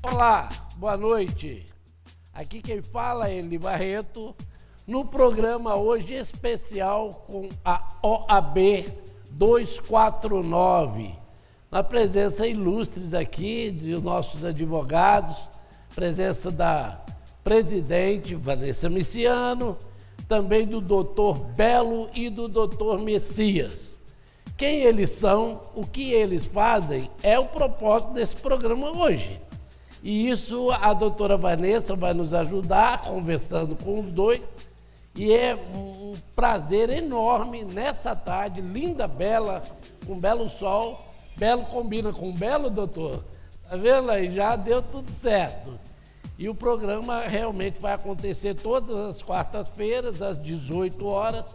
Olá, boa noite. Aqui quem fala é Eli Barreto, no programa hoje especial com a OAB 249, na presença ilustres aqui de nossos advogados, presença da presidente Vanessa Miciano, também do doutor Belo e do doutor Messias. Quem eles são, o que eles fazem, é o propósito desse programa hoje. E isso a doutora Vanessa vai nos ajudar, conversando com os dois, e é um prazer enorme nessa tarde, linda, bela, com belo sol. Belo combina com belo, doutor? Tá vendo aí? Já deu tudo certo. E o programa realmente vai acontecer todas as quartas-feiras, às 18 horas,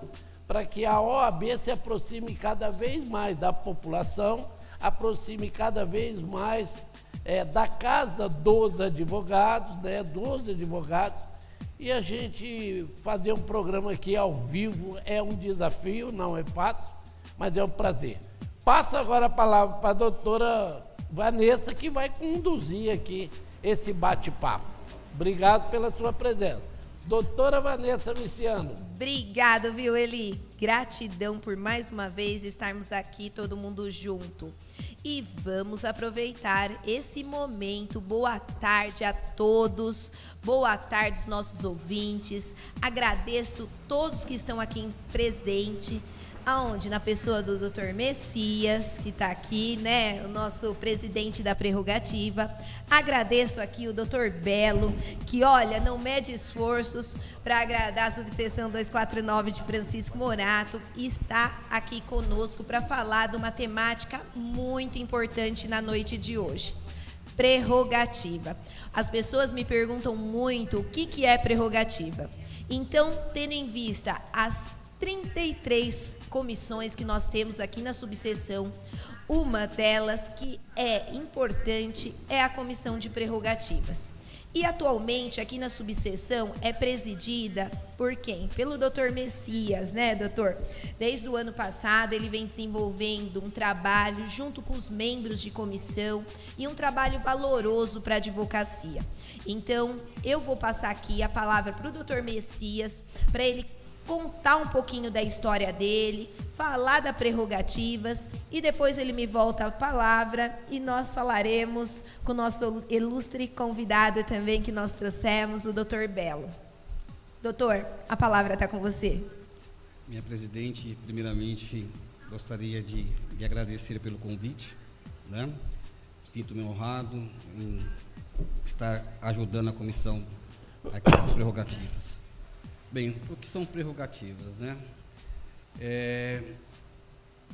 para que a OAB se aproxime cada vez mais da população, aproxime cada vez mais da casa dos advogados, né, 12 advogados, e a gente fazer um programa aqui ao vivo é um desafio, não é fácil, mas é um prazer. Passo agora a palavra para a doutora Vanessa, que vai conduzir aqui esse bate-papo. Obrigado pela sua presença. Doutora Vanessa Miciano. Obrigado, viu, Eli? Gratidão por mais uma vez estarmos aqui, todo mundo junto. E vamos aproveitar esse momento. Boa tarde a todos. Boa tarde aos nossos ouvintes. Agradeço todos que estão aqui presente. Aonde? Na pessoa do Dr. Messias, que está aqui, né? O nosso presidente da prerrogativa. Agradeço aqui o Dr. Belo, que, olha, não mede esforços para agradar a subseção 249 de Francisco Morato e está aqui conosco para falar de uma temática muito importante na noite de hoje. Prerrogativa. As pessoas me perguntam muito o que é prerrogativa. Então, tendo em vista as 33 comissões que nós temos aqui na subseção, uma delas que é importante é a comissão de prerrogativas. E atualmente aqui na subseção é presidida por quem? Pelo doutor Messias, né, doutor? Desde o ano passado ele vem desenvolvendo um trabalho junto com os membros de comissão e um trabalho valoroso para a advocacia. Então, eu vou passar aqui a palavra para o doutor Messias, para ele contar um pouquinho da história dele, falar das prerrogativas e depois ele me volta a palavra e nós falaremos com o nosso ilustre convidado também que nós trouxemos, o Dr. Belo. Doutor, a palavra está com você. Minha presidente, primeiramente gostaria de agradecer pelo convite, né? Sinto-me honrado em estar ajudando a comissão aqui das prerrogativas. Bem, o que são prerrogativas, né?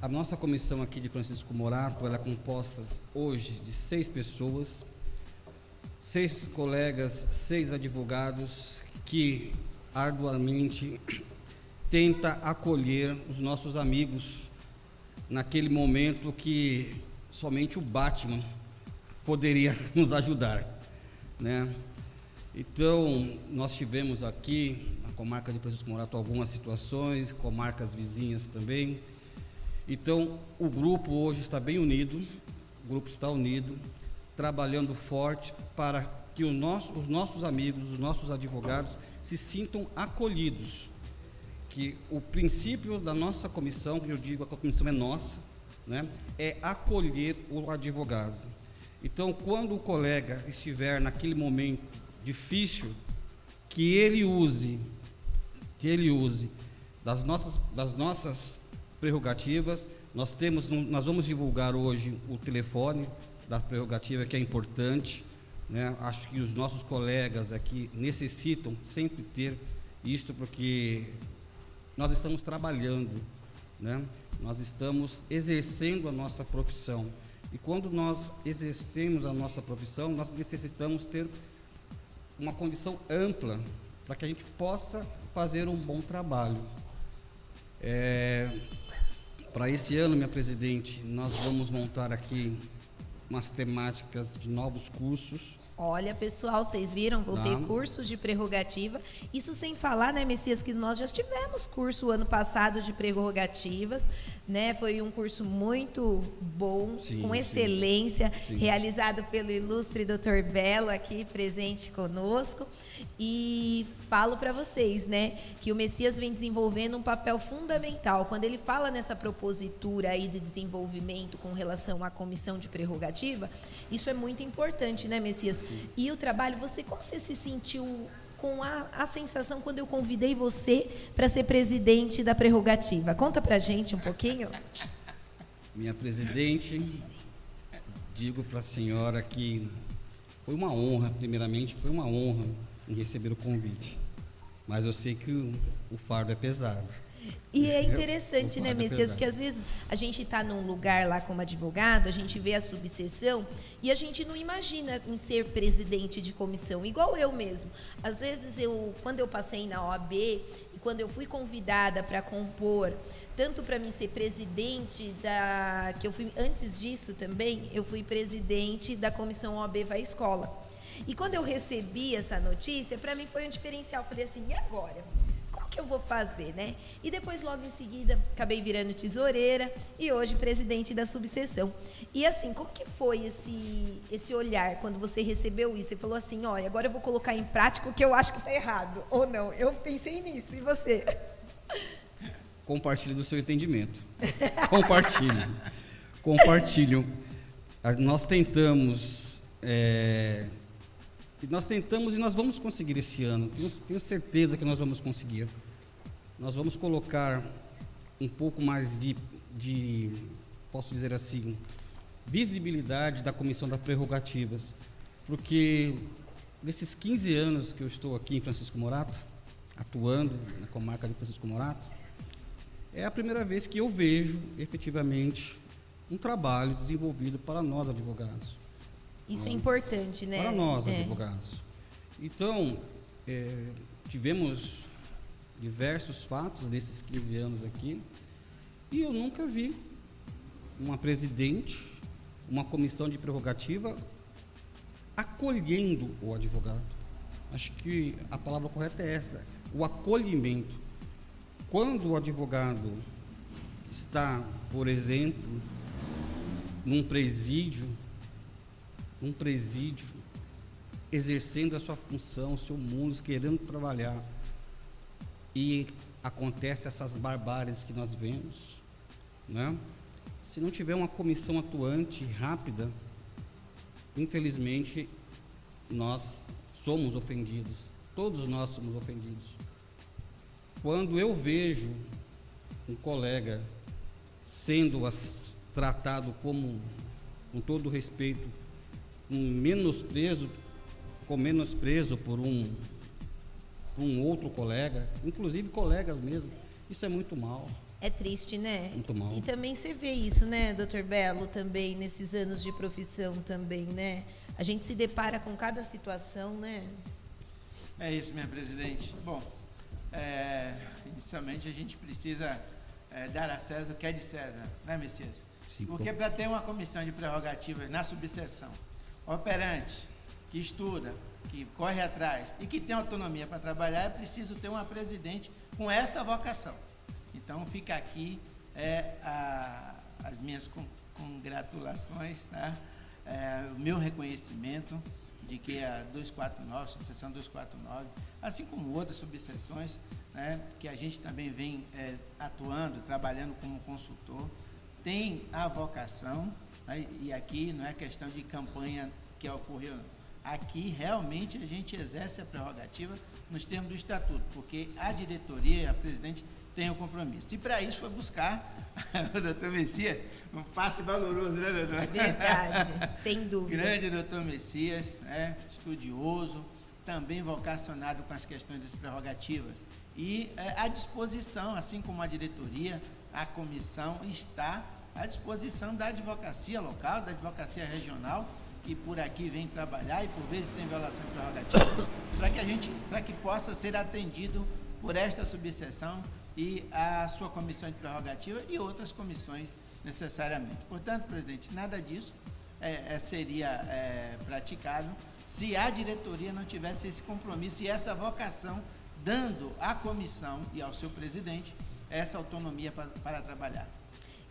A nossa comissão aqui de Francisco Morato, ela é composta hoje de 6 pessoas, 6 colegas, 6 advogados que arduamente tenta acolher os nossos amigos naquele momento que somente o Batman poderia nos ajudar, né? Então, nós tivemos aqui na comarca de Francisco Morato algumas situações, comarcas vizinhas também. Então, o grupo hoje está bem unido, o grupo está unido, trabalhando forte para que os nossos amigos, os nossos advogados se sintam acolhidos. Que o princípio da nossa comissão, que eu digo, a comissão é nossa, né, é acolher o advogado. Então, quando o colega estiver naquele momento difícil, que ele use das nossas prerrogativas. Nós vamos divulgar hoje o telefone da prerrogativa, que é importante, né? Acho que os nossos colegas aqui necessitam sempre ter isto, porque nós estamos trabalhando, né? Nós estamos exercendo a nossa profissão, e quando nós exercemos a nossa profissão, nós necessitamos ter uma condição ampla para que a gente possa fazer um bom trabalho. Para esse ano, minha presidente, nós vamos montar aqui umas temáticas de novos cursos. Olha, pessoal, vocês viram? Vou ter curso de prerrogativa. Isso sem falar, né, Messias, que nós já tivemos curso ano passado de prerrogativas. né? Foi um curso muito bom, Sim, com sim. excelência, Sim. realizado pelo ilustre Dr. Belo aqui presente conosco. E falo para vocês, né, que o Messias vem desenvolvendo um papel fundamental. Quando ele fala nessa propositura aí de desenvolvimento com relação à comissão de prerrogativa, isso é muito importante, né, Messias? Sim. E o trabalho, como você se sentiu com a sensação quando eu convidei você para ser presidente da prerrogativa? Conta pra gente um pouquinho. Minha presidente, digo para a senhora que foi uma honra, primeiramente, foi uma honra em receber o convite. Mas eu sei que o fardo é pesado. E é interessante, né, fardo é Messias? pesado. Porque às vezes a gente está num lugar lá como advogado, a gente vê a subseção e a gente não imagina em ser presidente de comissão, igual eu mesmo. Às vezes, quando eu passei na OAB e quando eu fui convidada para compor, tanto para mim ser presidente que eu fui, antes disso também, eu fui presidente da comissão OAB Vai Escola. E quando eu recebi essa notícia, para mim foi um diferencial. Falei assim, e agora? Como que eu vou fazer, né? E depois, logo em seguida, acabei virando tesoureira e hoje presidente da subseção. E assim, como que foi esse olhar quando você recebeu isso? Você falou assim, olha, agora eu vou colocar em prática o que eu acho que está errado. Ou não? Eu pensei nisso. E você? Compartilhe do seu entendimento. Compartilhe. Nós tentamos e nós vamos conseguir esse ano. Tenho certeza que nós vamos conseguir. Nós vamos colocar um pouco mais de, posso dizer assim, visibilidade da Comissão das Prerrogativas, porque nesses 15 anos que eu estou aqui em Francisco Morato, atuando na comarca de Francisco Morato, é a primeira vez que eu vejo efetivamente um trabalho desenvolvido para nós advogados. Isso é importante, né? Para nós, advogados. Então, tivemos diversos fatos desses 15 anos aqui e eu nunca vi uma presidente, uma comissão de prerrogativa acolhendo o advogado. Acho que a palavra correta é essa, o acolhimento. Quando o advogado está, por exemplo, num presídio, exercendo a sua função, o seu mundo, querendo trabalhar, e acontece essas barbáries que nós vemos, né? Se não tiver uma comissão atuante, rápida, infelizmente, nós somos ofendidos, todos nós somos ofendidos. Quando eu vejo um colega sendo tratado com todo respeito, com menosprezo por um outro colega, inclusive colegas mesmo, isso é muito mal. É triste, né? Muito mal. E também você vê isso, né, doutor Belo, também, nesses anos de profissão também, né? A gente se depara com cada situação, né? É isso, minha presidente. Bom, inicialmente a gente precisa dar a César o que é de César, né, Messias? Sim, porque para ter uma comissão de prerrogativas na subseção, operante, que estuda, que corre atrás e que tem autonomia para trabalhar, é preciso ter uma presidente com essa vocação. Então, fica aqui as minhas congratulações, tá? O meu reconhecimento de que a 249, subseção 249, assim como outras subseções, né, que a gente também vem atuando, trabalhando como consultor, tem a vocação, né, e aqui não é questão de campanha que ocorreu, aqui realmente a gente exerce a prerrogativa nos termos do estatuto, porque a diretoria e a presidente têm o compromisso. E para isso foi buscar o doutor Messias, um passe valoroso, né, doutor? Verdade, sem dúvida. Grande doutor Messias, né, estudioso, também vocacionado com as questões das prerrogativas. E à disposição, assim como a diretoria, a comissão está à disposição da advocacia local, da advocacia regional, que por aqui vem trabalhar e por vezes tem violação de prerrogativa, para que possa ser atendido por esta subseção e a sua comissão de prerrogativa e outras comissões necessariamente. Portanto, presidente, nada disso seria praticado se a diretoria não tivesse esse compromisso e essa vocação, dando à comissão e ao seu presidente essa autonomia para trabalhar.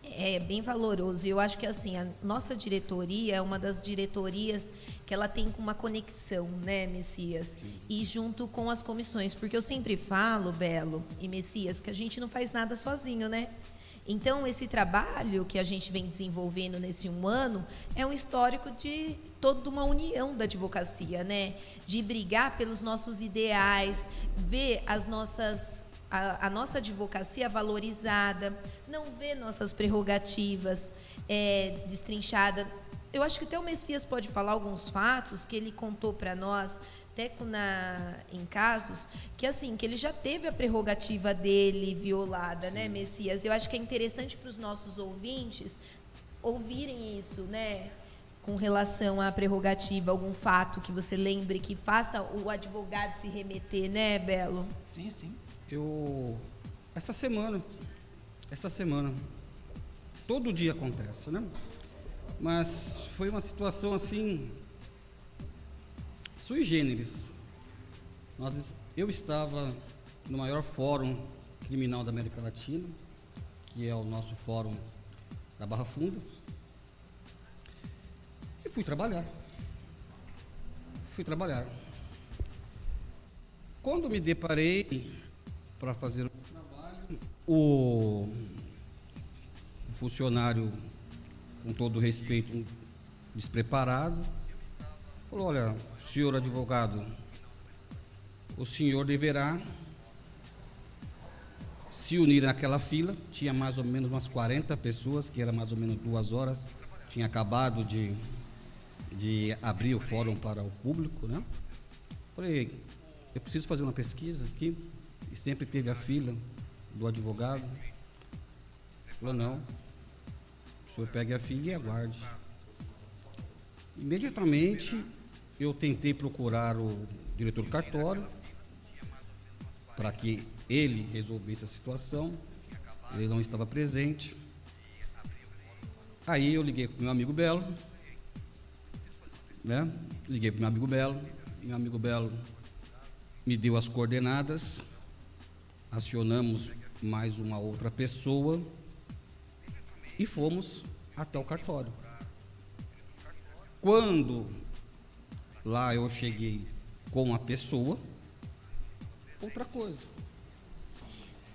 É bem valoroso. E eu acho que assim, a nossa diretoria é uma das diretorias que ela tem uma conexão, né, Messias? E junto com as comissões, porque eu sempre falo, Belo e Messias, que a gente não faz nada sozinho, né? Então, esse trabalho que a gente vem desenvolvendo nesse 1 ano é um histórico de toda uma união da advocacia, né? De brigar pelos nossos ideais, ver as nossas... A nossa advocacia valorizada, não ver nossas prerrogativas destrinchadas. Eu acho que até o Messias pode falar alguns fatos que ele contou para nós, até em casos, que assim, que ele já teve a prerrogativa dele violada, né, Messias? Eu acho que é interessante para os nossos ouvintes ouvirem isso, né? Com relação à prerrogativa, algum fato que você lembre que faça o advogado se remeter, né, Belo? Sim, sim. Essa semana, todo dia acontece, né? Mas foi uma situação assim, sui generis. Eu estava no maior fórum criminal da América Latina, que é o nosso fórum da Barra Funda, e fui trabalhar. Quando me deparei para fazer o trabalho, o funcionário, com todo respeito, despreparado, falou: olha, senhor advogado, o senhor deverá se unir naquela fila. Tinha mais ou menos umas 40 pessoas, que era mais ou menos 2 horas, tinha acabado de abrir o fórum para o público, né? Falei: eu preciso fazer uma pesquisa aqui. E sempre teve a fila do advogado. Falou: não, o senhor pegue a fila e aguarde. Imediatamente eu tentei procurar o diretor do cartório para que ele resolvesse a situação. Ele não estava presente. Aí eu liguei para o meu amigo Belo, né? Meu amigo Belo me deu as coordenadas. Acionamos mais uma outra pessoa e fomos até o cartório. Quando lá eu cheguei com a pessoa, outra coisa.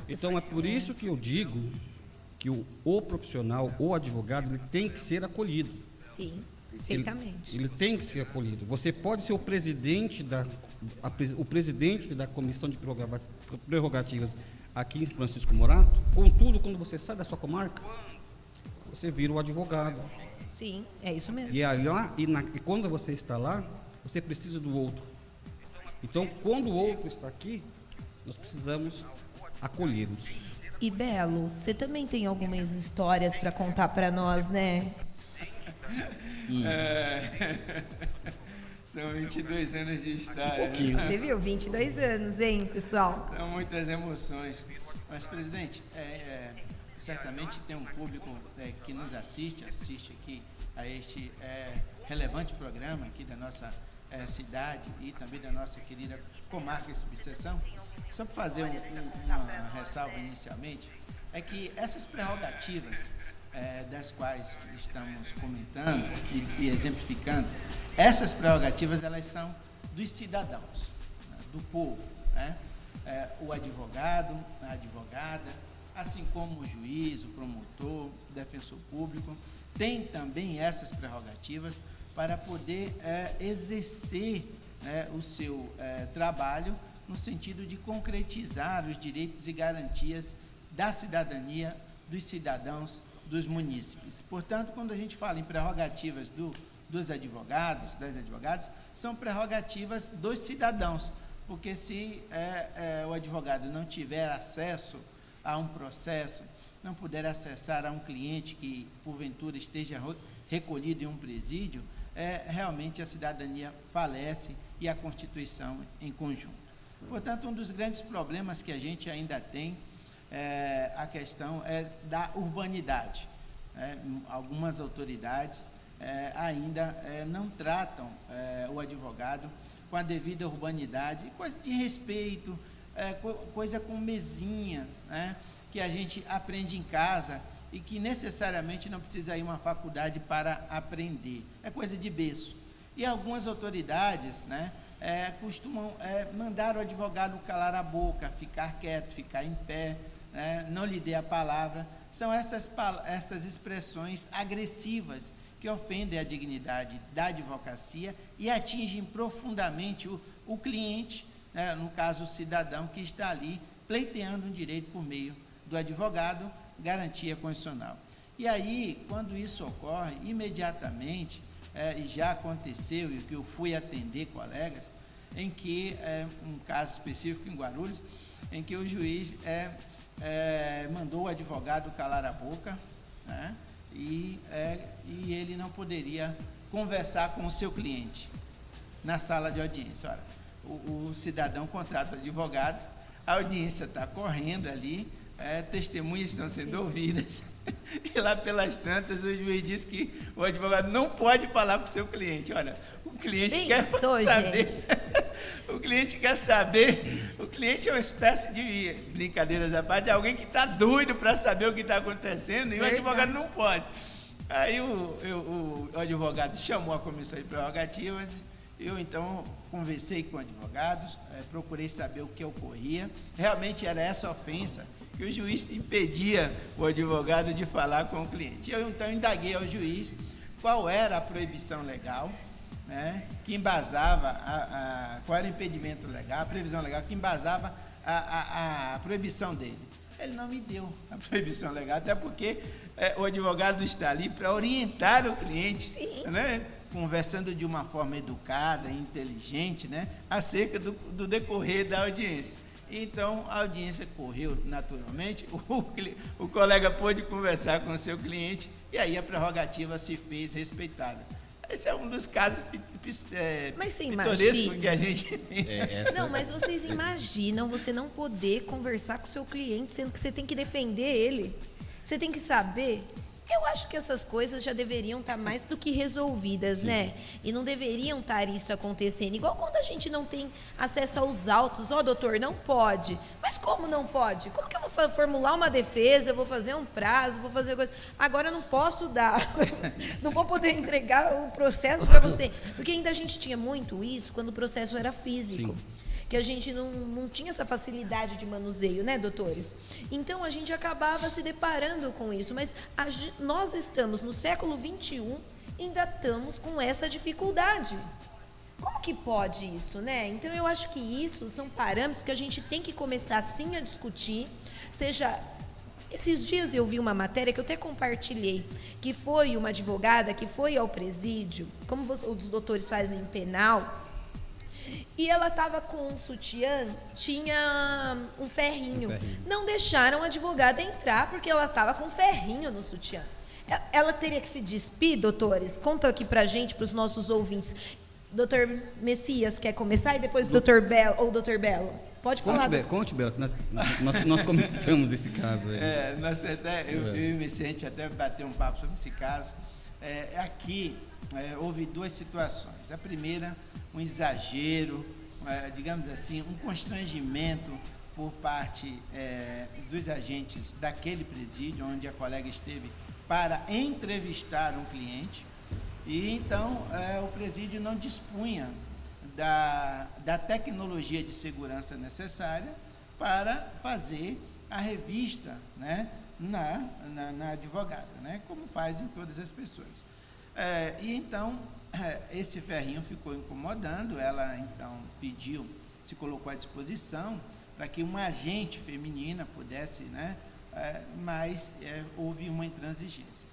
Então é por isso que eu digo que o profissional, o advogado, ele tem que ser acolhido. Sim, perfeitamente. Ele tem que ser acolhido. Você pode ser o presidente da Comissão de Prerrogativas aqui em Francisco Morato, contudo, quando você sai da sua comarca, você vira o advogado. Sim, é isso mesmo. E quando você está lá, você precisa do outro. Então, quando o outro está aqui, nós precisamos acolhê-los. E Belo, você também tem algumas histórias para contar para nós, né? São 22 anos de história. Você viu, 22 anos, hein, pessoal? São muitas emoções. Mas, presidente, certamente tem um público que nos assiste aqui a este relevante programa aqui da nossa cidade e também da nossa querida comarca e subseção. Só para fazer uma ressalva inicialmente, é que essas prerrogativas das quais estamos comentando e exemplificando, essas prerrogativas, elas são dos cidadãos, né, do povo, né? O advogado, a advogada, assim como o juiz, o promotor, o defensor público, tem também essas prerrogativas para poder exercer, né, o seu trabalho no sentido de concretizar os direitos e garantias da cidadania, dos cidadãos, dos munícipes. Portanto, quando a gente fala em prerrogativas dos advogados, das advogadas, são prerrogativas dos cidadãos, porque se o advogado não tiver acesso a um processo, não puder acessar a um cliente que, porventura, esteja recolhido em um presídio, realmente a cidadania falece e a Constituição em conjunto. Portanto, um dos grandes problemas que a gente ainda tem a questão da urbanidade. Algumas autoridades ainda não tratam o advogado com a devida urbanidade, coisa de respeito, coisa com mesinha, né, que a gente aprende em casa e que necessariamente não precisa ir a uma faculdade para aprender. É coisa de berço. E algumas autoridades, né, costumam mandar o advogado calar a boca, ficar quieto, ficar em pé, né, não lhe dê a palavra. São essas expressões agressivas que ofendem a dignidade da advocacia e atingem profundamente o cliente, né, no caso o cidadão que está ali pleiteando um direito por meio do advogado, garantia constitucional. E aí, quando isso ocorre, imediatamente, e já aconteceu, e que eu fui atender colegas, em que, um caso específico em Guarulhos, em que o juiz mandou o advogado calar a boca, né, e ele não poderia conversar com o seu cliente na sala de audiência. Olha, o cidadão contrata o advogado, a audiência está correndo ali, testemunhas estão sendo ouvidas, e lá pelas tantas o juiz diz que o advogado não pode falar com o seu cliente. Olha, o cliente quer saber, o cliente quer saber, o cliente é uma espécie de, brincadeiras à parte, alguém que está doido para saber o que está acontecendo, e o advogado não pode. Aí o advogado chamou a comissão de prerrogativas. Eu, então, conversei com advogados, procurei saber o que ocorria. Realmente era essa ofensa que o juiz impedia o advogado de falar com o cliente. Eu, então, indaguei ao juiz qual era a proibição legal, né, que embasava, qual era o impedimento legal, a previsão legal que embasava a proibição dele. Ele não me deu a proibição legal, até porque o advogado está ali para orientar o cliente, né, conversando de uma forma educada, inteligente, né, acerca do decorrer da audiência. Então, a audiência correu naturalmente, o colega pôde conversar com o seu cliente e aí a prerrogativa se fez respeitada. Esse é um dos casos pitorescos que a gente tem. Não, mas vocês imaginam você não poder conversar com o seu cliente, sendo que você tem que defender ele. Você tem que saber. Eu acho que essas coisas já deveriam estar mais do que resolvidas, né? E não deveriam estar isso acontecendo. Igual quando a gente não tem acesso aos autos. Doutor, não pode. Mas como não pode? Como que eu vou formular uma defesa, eu vou fazer um prazo, vou fazer coisa... Agora eu não posso dar, não vou poder entregar o processo para você. Porque ainda a gente tinha muito isso quando o processo era físico. Que a gente não tinha essa facilidade de manuseio, né, doutores? Então, a gente acabava se deparando com isso. Mas nós estamos no século XXI, ainda estamos com essa dificuldade. Como que pode isso, né? Então, eu acho que isso são parâmetros que a gente tem que começar, sim, a discutir. Esses dias eu vi uma matéria que eu até compartilhei, que foi uma advogada que foi ao presídio, como os doutores fazem em penal, e ela estava com um sutiã, tinha um ferrinho. Não deixaram a advogada entrar porque ela estava com ferrinho no sutiã. Ela teria que se despir, doutores? Conta aqui pra gente, para os nossos ouvintes. Doutor Messias quer começar e depois doutor Belo, ou doutor Belo. Pode falar. Conte, Belo, que nós comentamos esse caso aí. Eu e o Messias, a gente até bateu um papo sobre esse caso. Aqui houve duas situações. A primeira, um exagero, digamos assim, um constrangimento por parte dos agentes daquele presídio, onde a colega esteve para entrevistar um cliente, e então o presídio não dispunha da tecnologia de segurança necessária para fazer a revista, né, na advogada, né, como fazem todas as pessoas. E então, esse ferrinho ficou incomodando, ela então pediu, se colocou à disposição para que uma agente feminina pudesse, né, mas houve uma intransigência.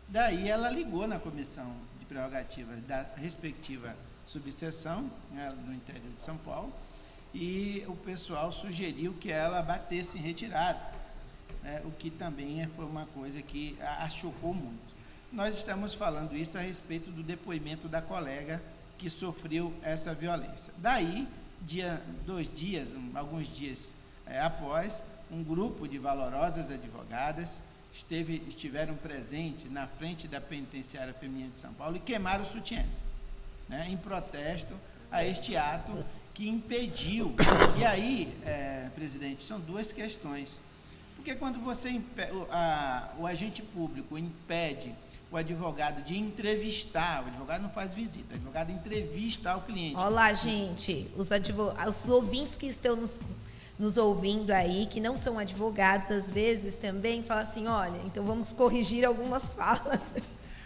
Daí ela ligou na comissão de prerrogativas da respectiva subseção, né, no interior de São Paulo, e o pessoal sugeriu que ela batesse em retirada, o que também foi uma coisa que a chocou muito. Nós estamos falando isso a respeito do depoimento da colega que sofreu essa violência. Daí, alguns dias após, um grupo de valorosas advogadas estiveram presentes na frente da penitenciária feminina de São Paulo e queimaram sutiãs, né, em protesto a este ato que impediu. E aí, presidente, são duas questões. Porque quando você o agente público impede o advogado de entrevistar, o advogado não faz visita, o advogado entrevista o cliente. Olá, gente, os ouvintes que estão nos ouvindo aí, que não são advogados, às vezes também falam assim, olha, então vamos corrigir algumas falas.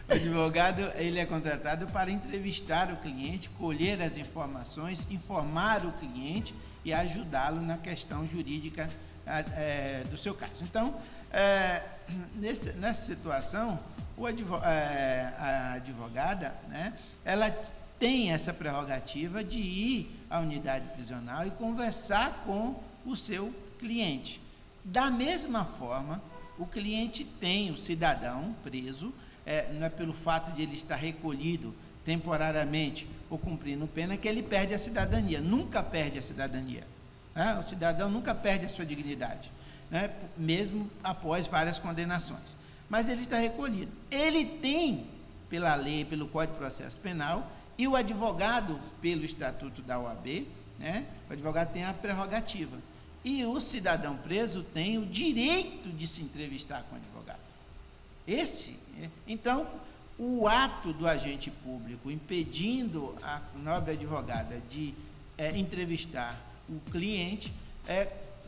O advogado, ele é contratado para entrevistar o cliente, colher as informações, informar o cliente e ajudá-lo na questão jurídica do seu caso. Então, nessa situação, a advogada, né, ela tem essa prerrogativa de ir à unidade prisional e conversar com o seu cliente. Da mesma forma, o cliente tem o cidadão preso, não é pelo fato de ele estar recolhido temporariamente ou cumprindo pena que ele perde a cidadania, nunca perde a cidadania. Né? O cidadão nunca perde a sua dignidade, né? Mesmo após várias condenações. Mas ele está recolhido. Ele tem, pela lei, pelo Código de Processo Penal, e o advogado, pelo Estatuto da OAB, né? O advogado tem a prerrogativa. E o cidadão preso tem o direito de se entrevistar com o advogado. Então, o ato do agente público impedindo a nobre advogada de entrevistar o cliente,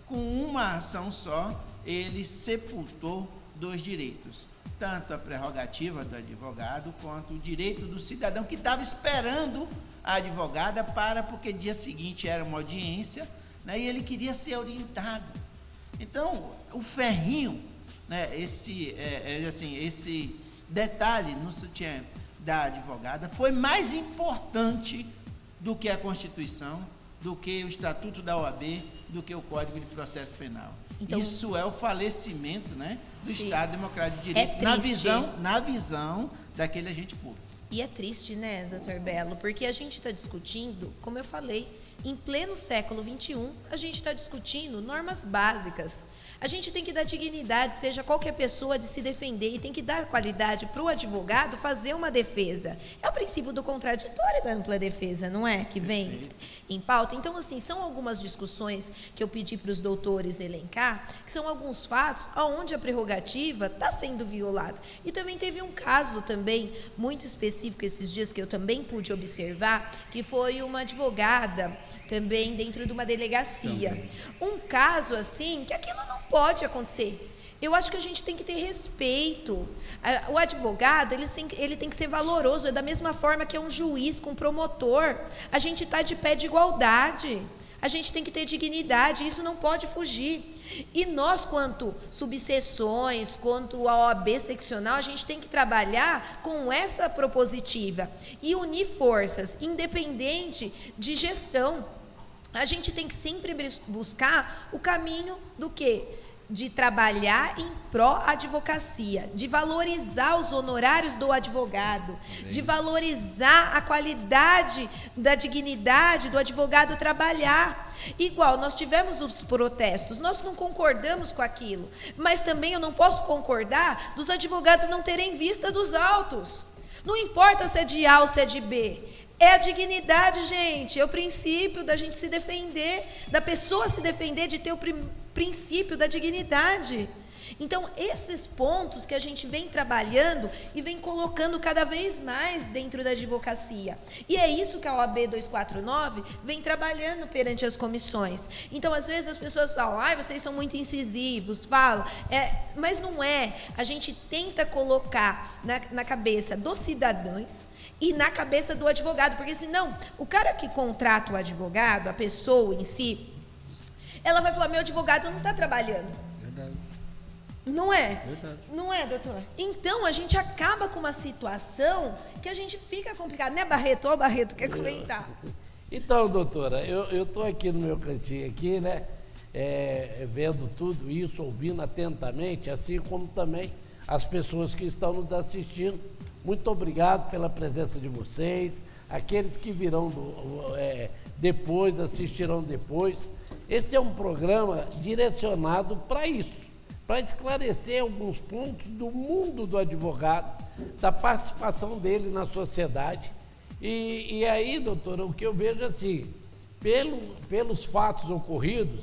com uma ação só, ele sepultou 2 direitos, tanto a prerrogativa do advogado, quanto o direito do cidadão que estava esperando a advogada porque dia seguinte era uma audiência, né, e ele queria ser orientado. Então, o ferrinho, né, esse detalhe no sutiã da advogada foi mais importante do que a Constituição, do que o Estatuto da OAB, do que o Código de Processo Penal. Então, isso é o falecimento, né, do sim, Estado Democrático de Direito, na visão daquele agente público. E é triste, né, doutor Belo, porque a gente está discutindo, como eu falei, em pleno século XXI, a gente está discutindo normas básicas. A gente tem que dar dignidade, seja qualquer pessoa, de se defender, e tem que dar qualidade para o advogado fazer uma defesa. É o princípio do contraditório e da ampla defesa, não é? Que vem em pauta. Então, assim, são algumas discussões que eu pedi para os doutores elencar, que são alguns fatos onde a prerrogativa está sendo violada. E também teve um caso também muito específico esses dias que eu também pude observar, que foi uma advogada também dentro de uma delegacia. Um caso assim, que aquilo não pode acontecer. Eu acho que a gente tem que ter respeito. O advogado, ele tem que ser valoroso, é da mesma forma que é um juiz com um promotor. A gente está de pé de igualdade. A gente tem que ter dignidade, isso não pode fugir. E nós, quanto subseções, quanto a OAB seccional, a gente tem que trabalhar com essa propositiva e unir forças, independente de gestão. A gente tem que sempre buscar o caminho do quê? De trabalhar em pró-advocacia, de valorizar os honorários do advogado, de valorizar a qualidade da dignidade do advogado trabalhar. Igual, nós tivemos os protestos, nós não concordamos com aquilo, mas também eu não posso concordar dos advogados não terem vista dos autos. Não importa se é de A ou se é de B. É a dignidade, gente, é o princípio da gente se defender, da pessoa se defender, de ter o princípio da dignidade. Então, esses pontos que a gente vem trabalhando e vem colocando cada vez mais dentro da advocacia. E é isso que a OAB 249 vem trabalhando perante as comissões. Então, às vezes as pessoas falam, vocês são muito incisivos, falam, mas não é. A gente tenta colocar na cabeça dos cidadãos e na cabeça do advogado, porque senão, o cara que contrata o advogado, a pessoa em si, ela vai falar, meu advogado não está trabalhando. Verdade. Não é? Verdade. Não é, doutor? Então, a gente acaba com uma situação que a gente fica complicado, né, Barreto? Ó, Barreto quer comentar. Então, doutora, eu estou aqui no meu cantinho aqui, né, vendo tudo isso, ouvindo atentamente, assim como também as pessoas que estão nos assistindo. Muito obrigado pela presença de vocês, aqueles que virão depois, assistirão depois. Esse é um programa direcionado para isso, para esclarecer alguns pontos do mundo do advogado, da participação dele na sociedade. E aí, doutora, o que eu vejo assim, pelos fatos ocorridos,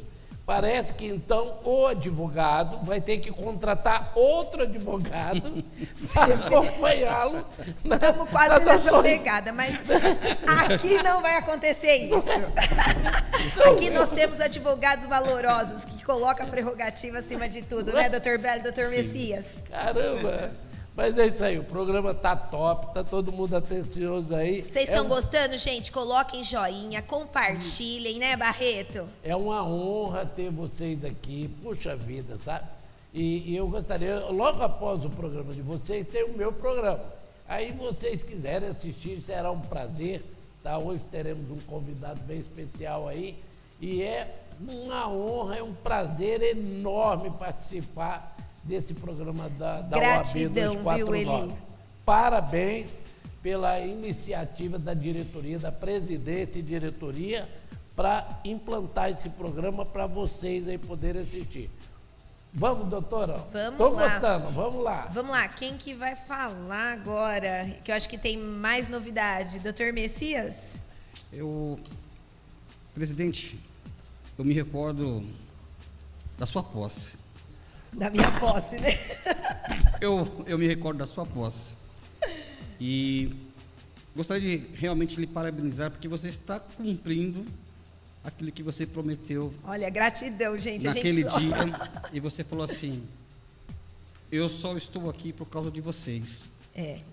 Parece que então o advogado vai ter que contratar outro advogado para acompanhá-lo. Estamos quase nessa pegada, mas aqui não vai acontecer isso. Aqui nós temos advogados valorosos que colocam a prerrogativa acima de tudo, né, doutor Belo, doutor Messias? Caramba! Mas é isso aí, o programa tá top, tá todo mundo atencioso aí. Vocês estão gostando, gente? Coloquem joinha, compartilhem, né, Barreto? É uma honra ter vocês aqui, puxa vida, sabe? E eu gostaria, logo após o programa de vocês, tem o meu programa. Aí vocês quiserem assistir, será um prazer, tá? Hoje teremos um convidado bem especial aí. E é uma honra, é um prazer enorme participar desse programa da Gratidão, OAB 249. viu, Eli? Parabéns pela iniciativa da diretoria, da presidência e diretoria, para implantar esse programa para vocês aí poderem assistir. Vamos, doutora? Vamos Tô lá. gostando, vamos lá. Vamos lá, quem que vai falar agora? Que eu acho que tem mais novidade. Doutor Messias? Presidente, eu me recordo da sua posse. Da minha posse, né? Eu me recordo da sua posse. E gostaria de realmente lhe parabenizar, porque você está cumprindo aquilo que você prometeu Olha, gratidão, gente. naquele a gente dia. E você falou assim: eu só estou aqui por causa de vocês.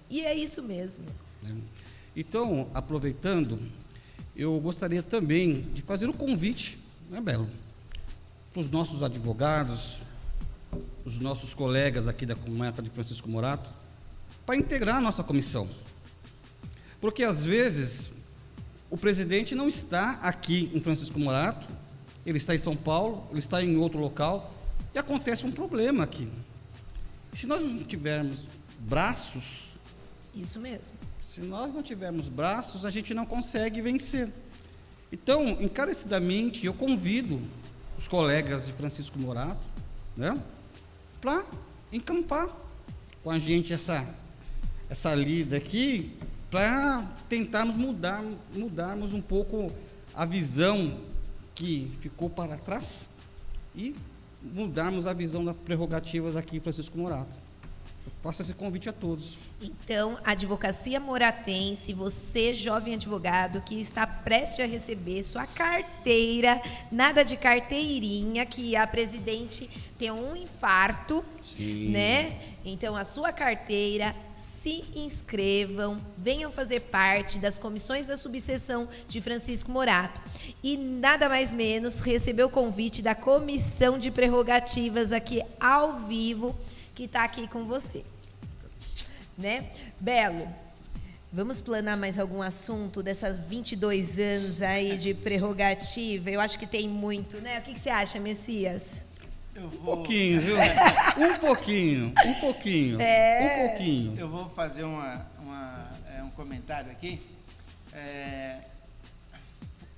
E é isso mesmo. Né? Então, aproveitando, eu gostaria também de fazer um convite, né, Belo, para os nossos advogados, os nossos colegas aqui da comarca de Francisco Morato, para integrar a nossa comissão. Porque, às vezes, o presidente não está aqui em Francisco Morato, ele está em São Paulo, ele está em outro local, e acontece um problema aqui. E se nós não tivermos braços, Isso mesmo. se nós não tivermos braços, a gente não consegue vencer. Então, encarecidamente, eu convido os colegas de Francisco Morato, né, para encampar com a gente essa lida aqui, para tentarmos mudarmos um pouco a visão que ficou para trás e mudarmos a visão das prerrogativas aqui em Francisco Morato. Eu faço esse convite a todos. Então, Advocacia Moratense, você, jovem advogado, que está prestes a receber sua carteira, nada de carteirinha, que a presidente tem um infarto, Sim. né? Então, a sua carteira, se inscrevam, venham fazer parte das comissões da subseção de Francisco Morato. E nada mais menos, receber o convite da Comissão de Prerrogativas aqui ao vivo, que está aqui com você. Né? Belo, vamos planar mais algum assunto dessas 22 anos aí de prerrogativa? Eu acho que tem muito, né? O que você acha, Messias? Um pouquinho, viu? Um pouquinho. Um pouquinho. Eu vou fazer um comentário aqui.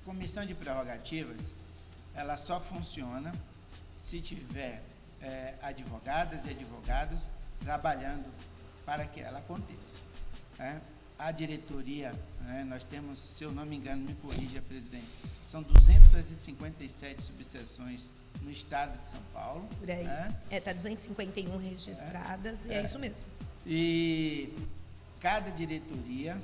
Comissão de prerrogativas, ela só funciona se tiver advogadas e advogados trabalhando para que ela aconteça. A diretoria, nós temos, se eu não me engano, me corrija, presidente, são 257 subseções no estado de São Paulo. Por aí. Tá 251 registradas, e é isso mesmo. E cada diretoria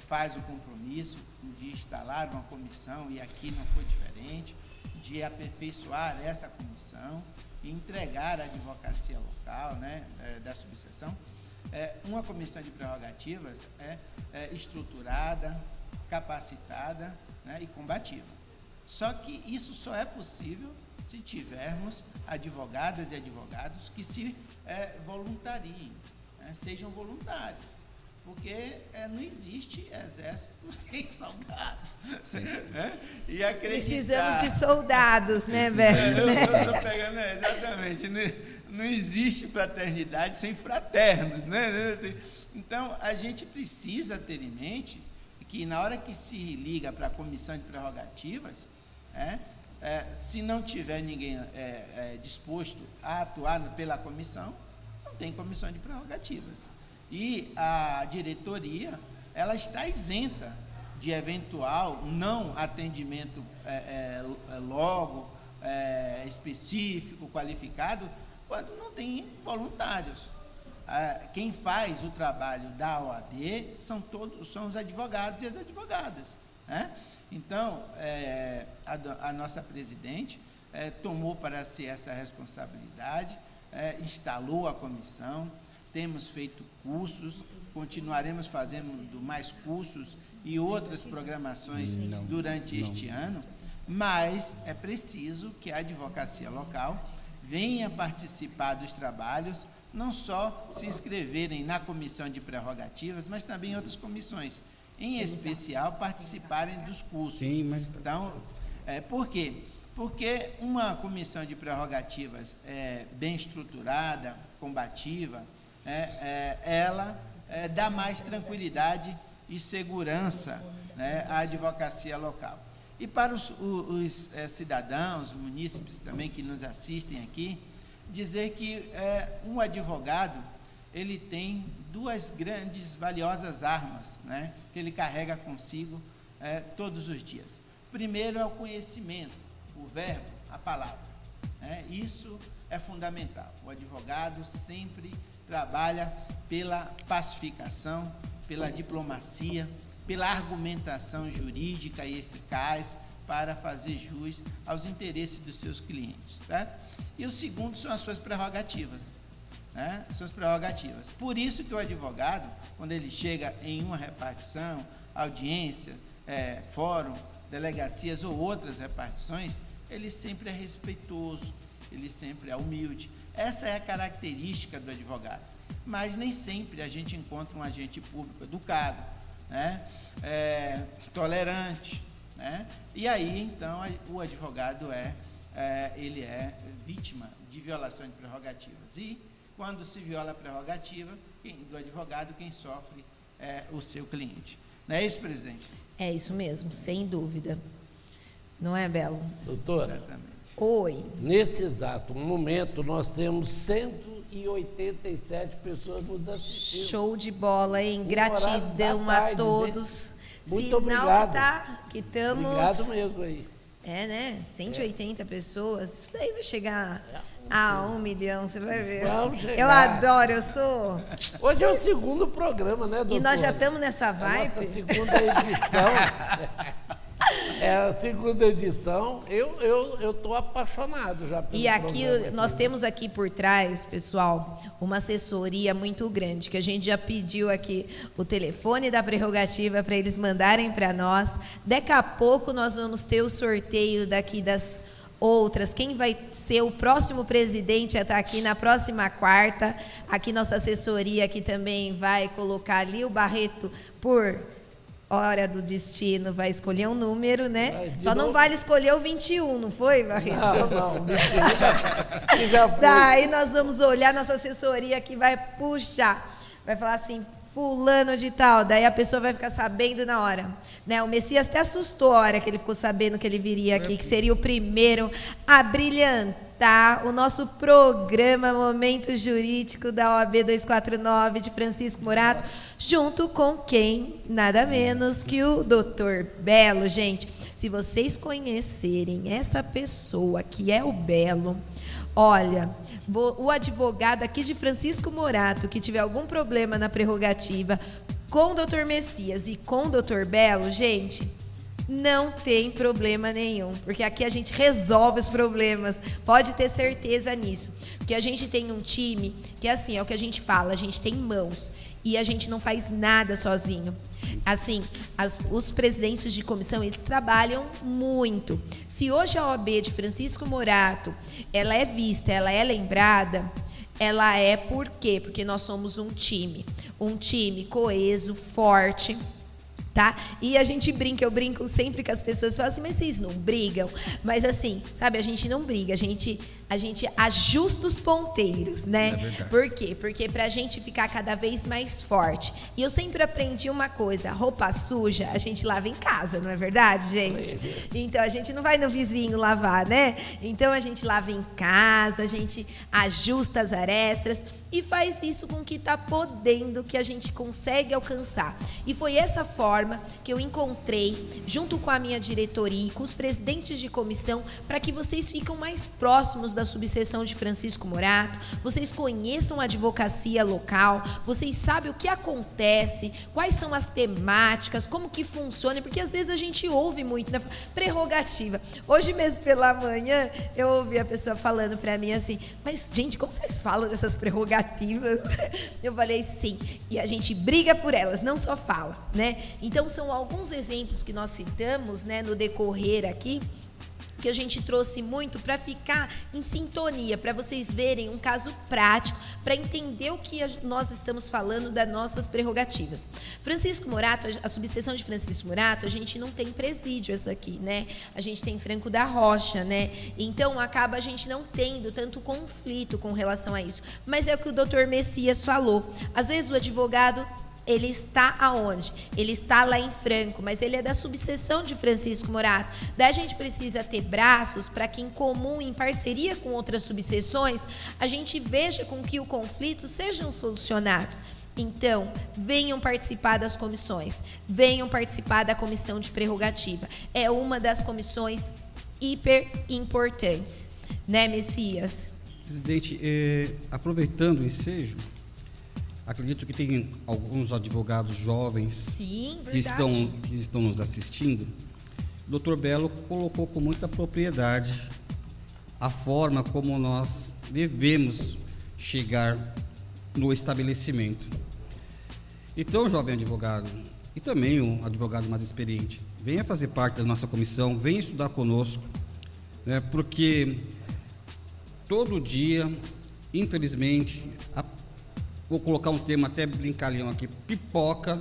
faz o compromisso de instalar uma comissão, e aqui não foi diferente, de aperfeiçoar essa comissão e entregar à advocacia local, da subseção, uma comissão de prerrogativas estruturada, capacitada, e combativa. Só que isso só é possível se tivermos advogadas e advogados que se voluntariem, sejam voluntários, porque não existe exército sem soldados. E precisamos de soldados, né, Beto? Eu estou pegando, exatamente. Não existe fraternidade sem fraternos, né? Então, a gente precisa ter em mente que, na hora que se liga para a comissão de prerrogativas, se não tiver ninguém disposto a atuar pela comissão, não tem comissão de prerrogativas. E a diretoria, ela está isenta de eventual não atendimento logo específico, qualificado, quando não tem voluntários. Quem faz o trabalho da OAB são os advogados e as advogadas, né? Então, a nossa presidente tomou para si essa responsabilidade, instalou a comissão, temos feito cursos, continuaremos fazendo mais cursos e outras programações durante este ano, mas é preciso que a advocacia local venha participar dos trabalhos, não só se inscreverem na comissão de prerrogativas, mas também em outras comissões, em especial participarem dos cursos. Sim, mas... Então, por quê? Porque uma comissão de prerrogativas bem estruturada, combativa, ela dá mais tranquilidade e segurança, né, à advocacia local. E para os cidadãos, munícipes também que nos assistem aqui, dizer que um advogado, ele tem duas grandes, valiosas armas, né, que ele carrega consigo todos os dias. Primeiro é o conhecimento, o verbo, a palavra, né? Isso é fundamental. O advogado sempre trabalha pela pacificação, pela diplomacia, pela argumentação jurídica e eficaz para fazer jus aos interesses dos seus clientes, tá? E o segundo são as suas prerrogativas, né? Suas prerrogativas. Por isso que o advogado, quando ele chega em uma repartição, audiência, fórum, delegacias ou outras repartições, ele sempre é respeitoso, ele sempre é humilde. Essa é a característica do advogado. Mas nem sempre a gente encontra um agente público educado, né? Tolerante, né? E aí, então, o advogado ele é vítima de violação de prerrogativas. E quando se viola a prerrogativa do advogado, quem sofre é o seu cliente. Não é isso, presidente? É isso mesmo, sem dúvida. Não é, Belo? Doutora, Exatamente. Oi. nesse exato momento nós temos 187 pessoas nos assistindo. Show de bola, hein? Um Gratidão horário da a tarde, todos. Muito Sinal obrigado. que estamos... Obrigado mesmo aí. né? 180 pessoas. Isso daí vai chegar a 1 milhão, você vai ver. Vamos chegar. Eu adoro, eu sou... Hoje é o segundo programa, né, doutora? E nós já estamos nessa vibe. A nossa segunda edição. É a segunda edição. Eu estou apaixonado já pelo E aqui, programa. nós temos aqui por trás, pessoal, uma assessoria muito grande, que a gente já pediu aqui o telefone da prerrogativa para eles mandarem para nós. Daqui a pouco nós vamos ter o sorteio daqui das outras. Quem vai ser o próximo presidente a estar aqui na próxima quarta. Aqui nossa assessoria aqui também vai colocar ali o Barreto por... hora do destino, vai escolher um número, né? Só não vale escolher o 21, não foi, Barreto? Não. Já foi. Daí nós vamos olhar, nossa assessoria aqui vai puxar, vai falar assim, fulano de tal, daí a pessoa vai ficar sabendo na hora, né? O Messias até assustou a hora que ele ficou sabendo que ele viria aqui, que seria o primeiro a brilhantar o nosso programa Momento Jurídico da OAB 249 de Francisco Morato, junto com quem? Nada menos que o Dr. Belo. Gente, se vocês conhecerem essa pessoa que é o Belo, olha, o advogado aqui de Francisco Morato, que tiver algum problema na prerrogativa com o Dr. Messias e com o Dr. Belo, gente, não tem problema nenhum, porque aqui a gente resolve os problemas, pode ter certeza nisso, porque a gente tem um time que, assim, é o que a gente fala, a gente tem mãos e a gente não faz nada sozinho. Assim, os presidentes de comissão, eles trabalham muito. Se hoje a OAB de Francisco Morato, ela é vista, ela é lembrada, ela é por quê? Porque nós somos um time coeso, forte, tá? E a gente brinca, eu brinco sempre com as pessoas, falam assim, mas vocês não brigam? Mas assim, sabe, a gente não briga, a gente a gente ajusta os ponteiros, né? É verdade. Por quê? Porque pra gente ficar cada vez mais forte. E eu sempre aprendi uma coisa, roupa suja a gente lava em casa, não é verdade, gente? Então a gente não vai no vizinho lavar, né? Então a gente lava em casa, a gente ajusta as arestas e faz isso com o que está podendo, que a gente consegue alcançar. E foi essa forma que eu encontrei, junto com a minha diretoria e com os presidentes de comissão, para que vocês fiquem mais próximos da subseção de Francisco Morato, vocês conheçam a advocacia local, vocês sabem o que acontece, quais são as temáticas, como que funciona, porque às vezes a gente ouve muito, né? Prerrogativa. Hoje mesmo pela manhã, eu ouvi a pessoa falando para mim assim, mas gente, como vocês falam dessas prerrogativas? Eu falei sim, e a gente briga por elas, não só fala, né? Então são alguns exemplos que nós citamos, né, no decorrer aqui, que a gente trouxe muito para ficar em sintonia, para vocês verem um caso prático, para entender o que nós estamos falando das nossas prerrogativas. Francisco Morato, a subseção de Francisco Morato, a gente não tem presídio essa aqui, né? A gente tem Franco da Rocha, né? Então acaba a gente não tendo tanto conflito com relação a isso. Mas é o que o doutor Messias falou. Às vezes o advogado, ele está aonde? Ele está lá em Franco, mas ele é da subseção de Francisco Morato. Daí a gente precisa ter braços para que em comum, em parceria com outras subseções, a gente veja com que o conflito sejam solucionados. Então, venham participar das comissões, venham participar da comissão de prerrogativa. É uma das comissões hiper importantes, né, Messias? Presidente, aproveitando o ensejo, acredito que tem alguns advogados jovens. Sim, que estão nos assistindo. O doutor Belo colocou com muita propriedade a forma como nós devemos chegar no estabelecimento. Então, jovem advogado, e também um advogado mais experiente, venha fazer parte da nossa comissão, venha estudar conosco, né, porque todo dia, infelizmente, vou colocar um termo até brincalhão aqui, pipoca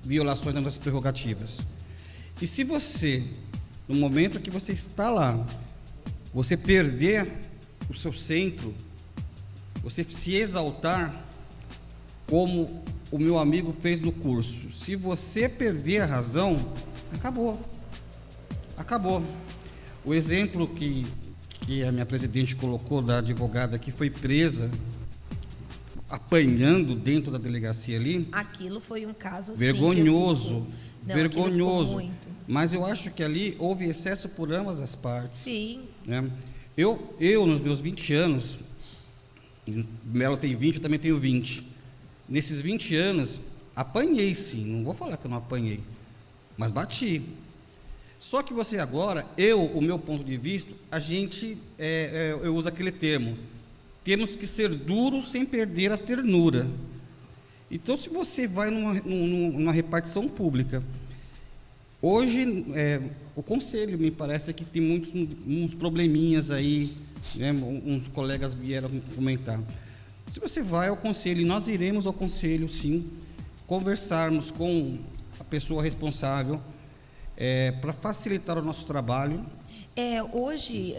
violações das nossas prerrogativas. E se você, no momento que você está lá, você perder o seu centro, você se exaltar, como o meu amigo fez no curso, se você perder a razão, acabou. Acabou. O exemplo que a minha presidente colocou da advogada que foi presa apanhando dentro da delegacia ali. Aquilo foi um caso vergonhoso, vergonhoso. Muito. Mas eu acho que ali houve excesso por ambas as partes. Sim. Né? Eu nos meus 20 anos, Melo tem 20, eu também tenho 20. Nesses 20 anos, apanhei sim, não vou falar que eu não apanhei, mas bati. Só que você agora, o meu ponto de vista, a gente, eu uso aquele termo, temos que ser duros sem perder a ternura. Então, se você vai numa repartição pública, hoje, o conselho me parece que tem uns probleminhas aí, né, uns colegas vieram comentar. Se você vai ao conselho, e nós iremos ao conselho, sim, conversarmos com a pessoa responsável, para facilitar o nosso trabalho. Hoje,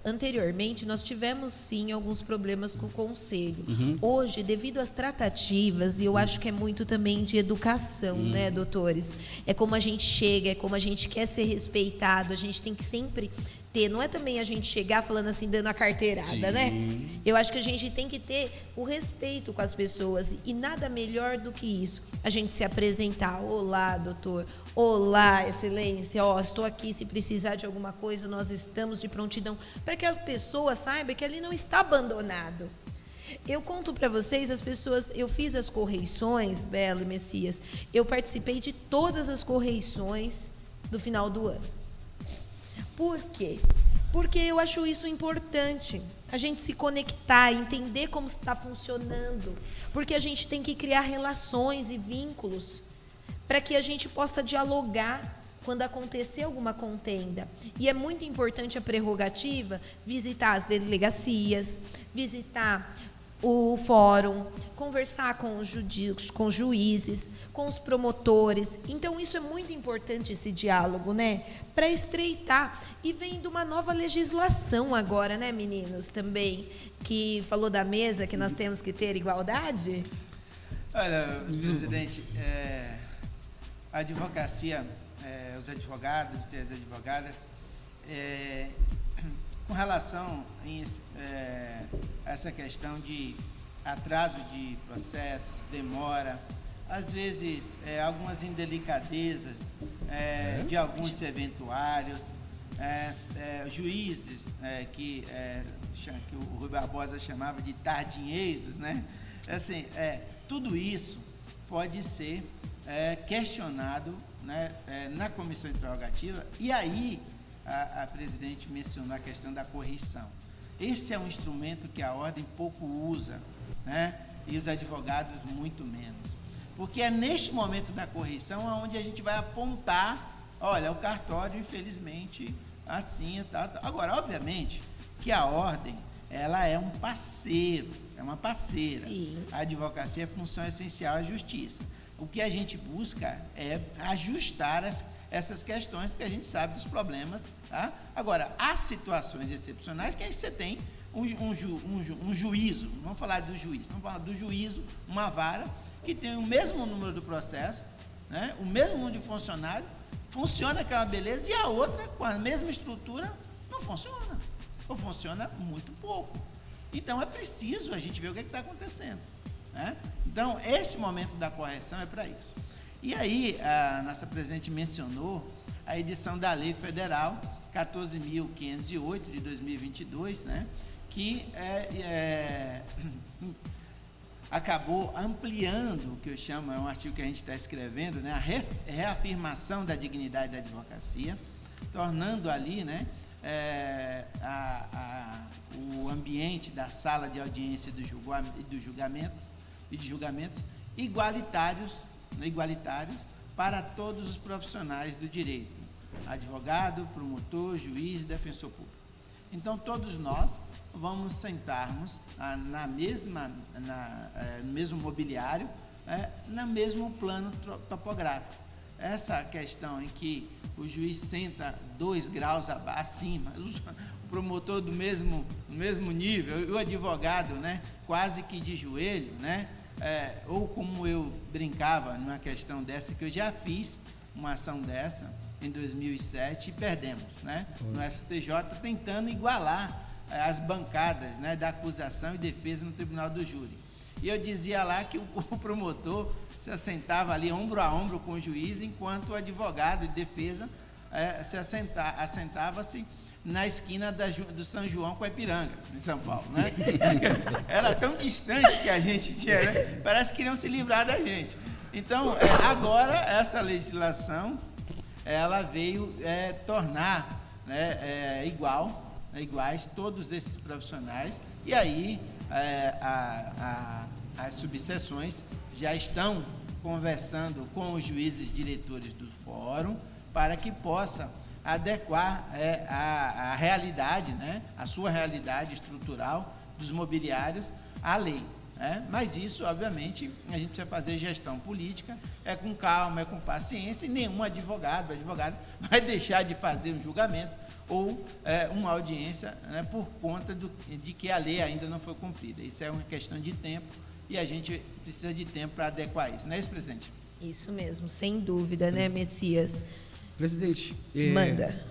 anteriormente, nós tivemos sim alguns problemas com o conselho. Hoje, devido às tratativas, e eu acho que é muito também de educação, né, doutores? É como a gente chega, é como a gente quer ser respeitado, a gente tem que sempre ter, não é também a gente chegar falando assim, dando a carteirada, sim, né? Eu acho que a gente tem que ter o respeito com as pessoas, e nada melhor do que isso, a gente se apresentar. Olá, doutor. Olá, excelência. Estou aqui, se precisar de alguma coisa, nós estamos de prontidão, para que a pessoa saiba que ali não está abandonado. Eu conto para vocês, as pessoas, eu fiz as correições, Belo e Messias, eu participei de todas as correições do final do ano. Por quê? Porque eu acho isso importante, a gente se conectar, entender como está funcionando, porque a gente tem que criar relações e vínculos para que a gente possa dialogar quando acontecer alguma contenda. E é muito importante a prerrogativa visitar as delegacias, visitar o fórum, conversar com com juízes, com os promotores. Então, isso é muito importante, esse diálogo, né? Para estreitar. E vem de uma nova legislação agora, né, meninos? Também, que falou da mesa que nós temos que ter igualdade. Olha, presidente, a advocacia, os advogados e as advogadas, com relação a essa questão de atraso de processos, demora, às vezes algumas indelicadezas de alguns serventuários, juízes que o Rui Barbosa chamava de tardinheiros, né? Assim, tudo isso pode ser questionado, né, na comissão interrogativa, e aí a presidente mencionou a questão da correição. Esse é um instrumento que a ordem pouco usa, né, e os advogados muito menos, porque é neste momento da correição onde a gente vai apontar, olha, o cartório, infelizmente, assim, tá. Agora, obviamente, que a ordem, ela é um parceiro, é uma parceira. Sim. A advocacia é função essencial à justiça. O que a gente busca é ajustar essas questões, porque a gente sabe dos problemas, tá? Agora, há situações excepcionais que aí você tem um juízo, vamos falar do juiz, vamos falar do juízo, uma vara, que tem o mesmo número do processo, né? O mesmo número de funcionário, funciona aquela beleza, e a outra, com a mesma estrutura, não funciona, ou funciona muito pouco. Então, é preciso a gente ver o que está acontecendo, né? Então, esse momento da correção é para isso. E aí, a nossa presidente mencionou a edição da Lei Federal 14.508 de 2022, né, que acabou ampliando, o que eu chamo, é um artigo que a gente está escrevendo, né, a reafirmação da dignidade da advocacia, tornando ali, né, o ambiente da sala de audiência do julgamento e de julgamentos igualitários para todos os profissionais do direito, advogado, promotor, juiz e defensor público. Então, todos nós vamos sentarmos no mesmo mobiliário, no mesmo plano topográfico. Essa questão em que o juiz senta 2 graus acima, o promotor do mesmo nível, e o advogado, né, quase que de joelho, né? Ou como eu brincava numa questão dessa, que eu já fiz uma ação dessa em 2007 e perdemos, né, no STJ, tentando igualar as bancadas, né, da acusação e defesa no tribunal do júri. E eu dizia lá que o promotor se assentava ali ombro a ombro com o juiz, enquanto o advogado de defesa assentava-se na esquina do São João com a Ipiranga, em São Paulo, né? Era tão distante que a gente tinha, né? Parece que queriam se livrar da gente. Então, agora, essa legislação, ela veio tornar, né, iguais todos esses profissionais, e aí as subseções já estão conversando com os juízes diretores do fórum para que possa adequar a realidade, né, a sua realidade estrutural dos mobiliários à lei, né? Mas isso, obviamente, a gente precisa fazer gestão política, com calma, com paciência, e nenhum advogado vai deixar de fazer um julgamento ou uma audiência, né, por conta de que a lei ainda não foi cumprida. Isso é uma questão de tempo e a gente precisa de tempo para adequar isso, não é isso, presidente? Isso mesmo, sem dúvida, né, Messias? Presidente, manda.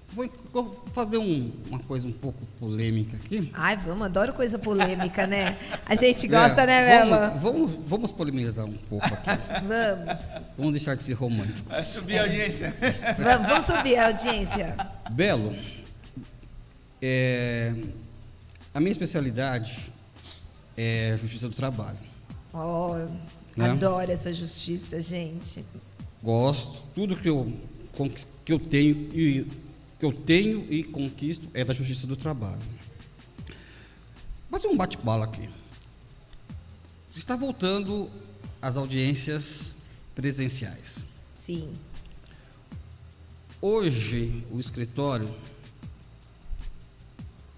Vou fazer uma coisa um pouco polêmica aqui. Ai, vamos, adoro coisa polêmica, né? A gente gosta, né, Belo? Vamos polemizar um pouco aqui. Vamos deixar de ser romântico. Vai subir a audiência. Vamos subir a audiência. Belo, a minha especialidade é Justiça do Trabalho. Oh, né? Adoro essa justiça, gente. Gosto, tudo que eu tenho e conquisto é da Justiça do Trabalho. Vou fazer um bate-bola aqui. Está voltando às audiências presenciais. Sim. Hoje, o escritório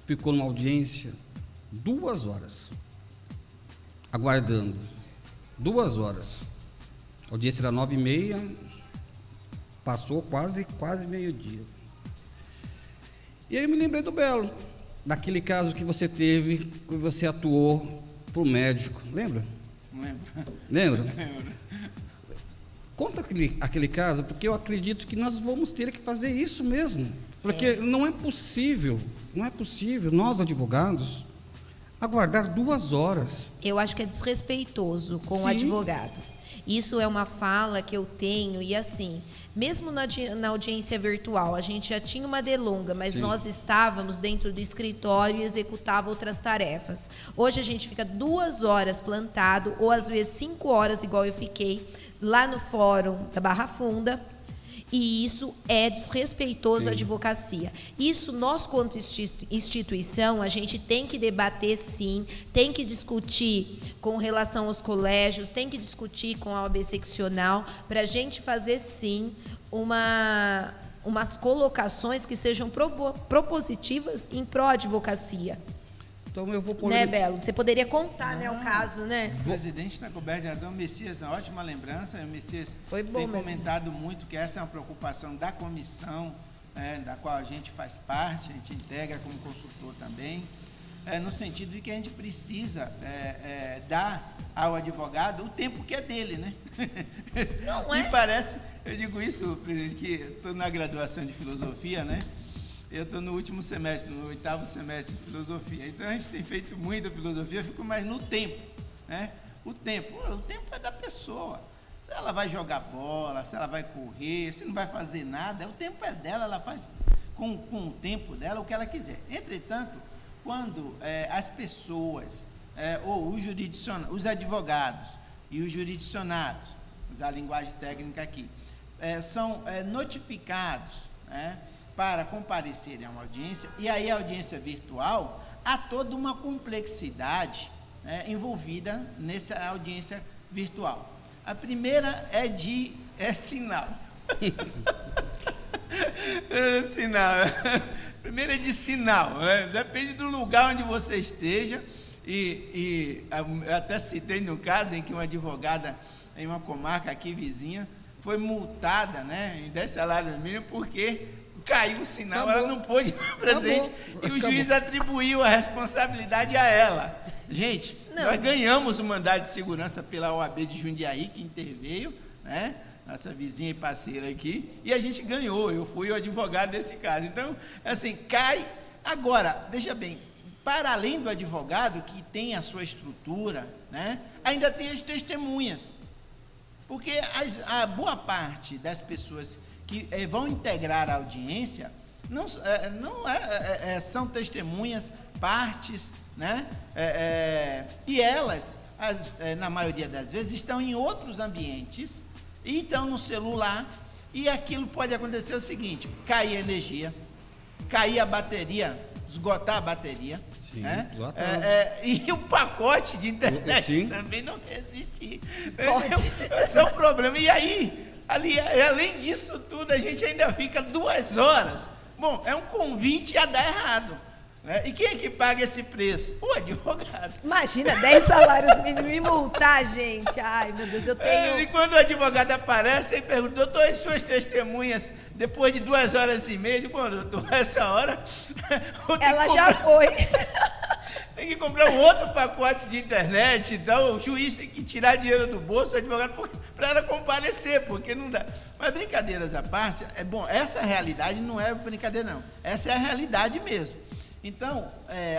ficou numa audiência 2 horas, aguardando, 2 horas, a audiência era 9h30, passou quase meio-dia. E aí eu me lembrei do Belo, daquele caso que você teve, que você atuou para o médico, lembra? Lembra? Lembro. Conta aquele caso, porque eu acredito que nós vamos ter que fazer isso mesmo, porque não é possível, nós advogados, aguardar 2 horas. Eu acho que é desrespeitoso com o advogado. Isso é uma fala que eu tenho, e assim, mesmo na audiência virtual, a gente já tinha uma delonga, mas nós estávamos dentro do escritório e executava outras tarefas. Hoje a gente fica 2 horas plantado, ou às vezes 5 horas, igual eu fiquei, lá no fórum da Barra Funda, e isso é desrespeitoso à advocacia. Isso, nós, quanto instituição, a gente tem que debater, sim, tem que discutir com relação aos colégios, tem que discutir com a OAB seccional, para a gente fazer, sim, umas colocações que sejam propositivas em pró-advocacia. Então eu vou pôr... Né, Belo? Você poderia contar, né, o caso, né? O presidente está coberto de razão. O Messias, uma ótima lembrança. O Messias Foi bom tem mesmo. comentado muito que essa é uma preocupação da comissão, da qual a gente faz parte, a gente integra como consultor também, no sentido de que a gente precisa dar ao advogado o tempo que é dele, né? Não é? Me parece, eu digo isso, presidente, que estou na graduação de filosofia, né? Eu estou no último semestre, no 8º semestre de filosofia. Então, a gente tem feito muita filosofia, eu fico mais no tempo, né? O tempo é da pessoa. Se ela vai jogar bola, se ela vai correr, se não vai fazer nada, o tempo é dela, ela faz com o tempo dela o que ela quiser. Entretanto, quando as pessoas, ou os advogados e os jurisdicionados, usar a linguagem técnica aqui, são notificados, para comparecerem a uma audiência, e aí a audiência virtual, há toda uma complexidade envolvida nessa audiência virtual. A primeira é sinal. Sinal. Primeiro é de sinal, depende do lugar onde você esteja, e eu até citei no caso em que uma advogada em uma comarca aqui vizinha foi multada, em 10 salários mínimos, porque caiu o sinal, ela não pôde estar presente, e o juiz atribuiu a responsabilidade a ela. Gente, nós ganhamos o mandado de segurança pela OAB de Jundiaí, que interveio, nossa vizinha e parceira aqui, e a gente ganhou, eu fui o advogado desse caso. Então, assim, cai. Agora, veja bem, para além do advogado, que tem a sua estrutura, ainda tem as testemunhas, porque a boa parte das pessoas que vão integrar a audiência são testemunhas, partes, e elas, na maioria das vezes, estão em outros ambientes e estão no celular, e aquilo pode acontecer o seguinte: cair a energia, cair a bateria, esgotar a bateria, e o pacote de internet também não resistir. Esse é o problema. E aí, além disso tudo, a gente ainda fica 2 horas. Bom, é um convite a dar errado. E quem é que paga esse preço? O advogado. Imagina, 10 salários mínimos e multar, gente. Ai, meu Deus, eu tenho... E quando o advogado aparece, ele pergunta: doutor, e suas testemunhas, depois de 2 horas e meia? Bom, doutor, essa hora... Ela já foi. Tem que comprar um outro pacote de internet, então o juiz tem que tirar dinheiro do bolso do advogado para ela comparecer, porque não dá. Mas brincadeiras à parte, essa realidade não é brincadeira, não. Essa é a realidade mesmo. Então,